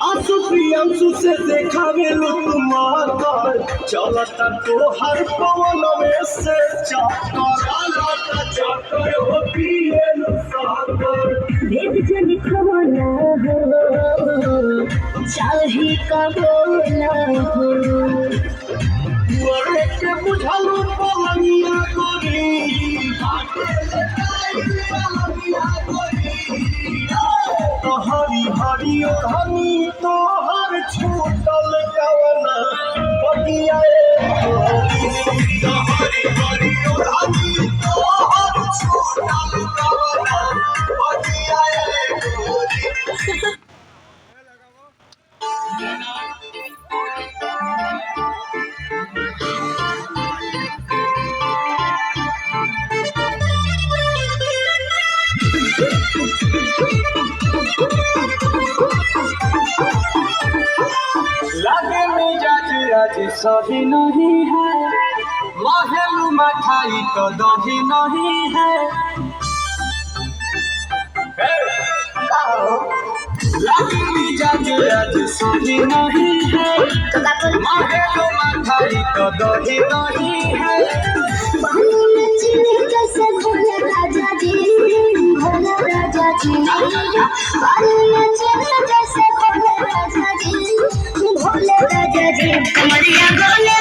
आंसू प्रियांशु से देखा गेलो तुम्हार चलता तोहर पवन में से चक्कर हो पिएलु सागर भेद जन खवना हो चाही कबो ना हो दुआरे के बुझलु पवनिया गोरी हरी हरी धनी तोहर छूटल कवना बगिया हरी हरी धनी तोहर छूटल कवना बगिया लागे मिजाज आज सही नहीं है महलू मठाई तो दही नहीं है लागे मिजाज आज सही नहीं है महलू मठाई तो दही नहीं है पानी में चीनी जैसे भोले राजा जी भोले राजा जी पानी में चीनी जैसे भोले राजा जी भोले राजा जी कमरिया गोले